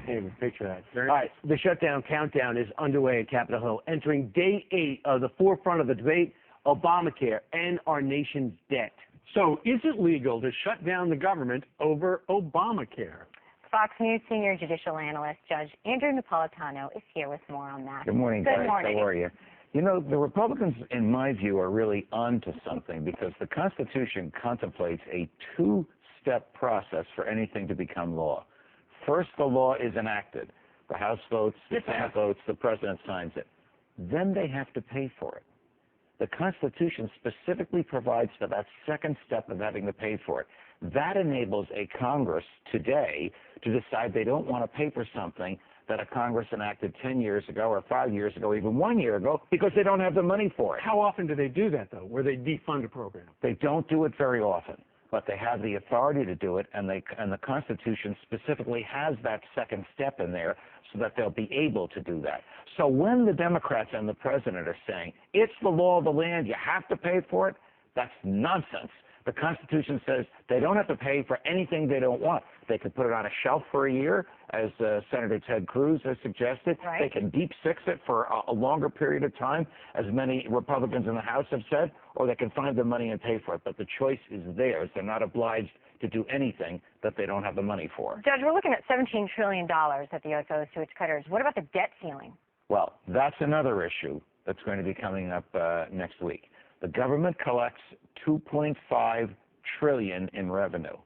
favorite picture of that. All right, the shutdown countdown is underway at Capitol Hill, entering day 8 of the forefront of the debate, Obamacare and our nation's debt. So, is it legal to shut down the government over Obamacare? Fox News senior judicial analyst Judge Andrew Napolitano is here with more on that. Good morning, guys. Good morning. How are you? You know, the Republicans, in my view, are really onto something because the Constitution contemplates a two-step process for anything to become law. First, the law is enacted. The House votes, the Senate votes, the President signs it. Then they have to pay for it. The Constitution specifically provides for that second step of having to pay for it. That enables a Congress today to decide they don't want to pay for something that a Congress enacted 10 years ago or 5 years ago, even 1 year ago, because they don't have the money for it. How often do they do that, though, where they defund a program? They don't do it very often, but they have the authority to do it, and the Constitution specifically has that second step in there so that they'll be able to do that. So when the Democrats and the President are saying, it's the law of the land, you have to pay for it, that's nonsense. The Constitution says they don't have to pay for anything they don't want. They can put it on a shelf for a year, as Senator Ted Cruz has suggested. Right. They can deep fix it for a longer period of time, as many Republicans in the House have said, or they can find the money and pay for it. But the choice is theirs. They're not obliged to do anything that they don't have the money for. Judge, we're looking at $17 trillion that the U.S. owes to its creditors. What about the debt ceiling? Well, that's another issue that's going to be coming up next week. The government collects $2.5 trillion in revenue.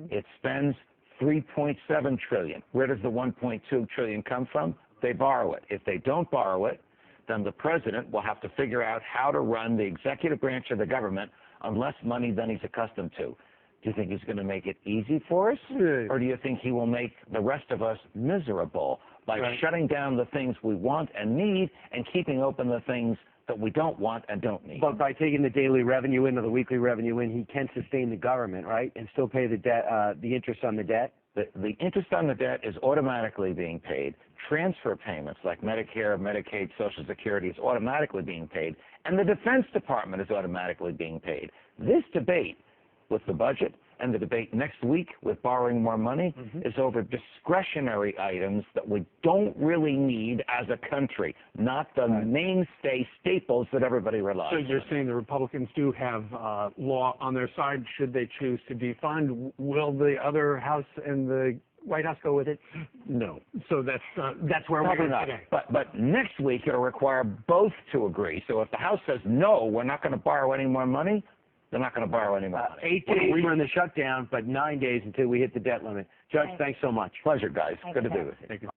It spends $3.7 trillion. Where does the $1.2 trillion come from? They borrow it. If they don't borrow it, then the president will have to figure out how to run the executive branch of the government on less money than he's accustomed to. Do you think he's going to make it easy for us? Or do you think he will make the rest of us miserable by shutting down the things we want and need and keeping open the things that we don't want and don't need? But by taking the daily revenue in or the weekly revenue in, he can sustain the government, right, and still pay the debt, the interest on the debt? The interest on the debt is automatically being paid. Transfer payments like Medicare, Medicaid, Social Security is automatically being paid. And the Defense Department is automatically being paid. This debate with the budget and the debate next week with borrowing more money is over discretionary items that we don't really need as a country, not the mainstay staples that everybody relies on. So you're saying the Republicans do have law on their side should they choose to defund. Will the other House and the White House go with it? No. So that's where we're at today. But next week it'll require both to agree. So if the House says, no, we're not going to borrow any more money, they're not going to borrow any more money. 8 days we're in the shutdown, but 9 days until we hit the debt limit. Judge, thanks so much. Pleasure, guys. Good to be with you. Thank you.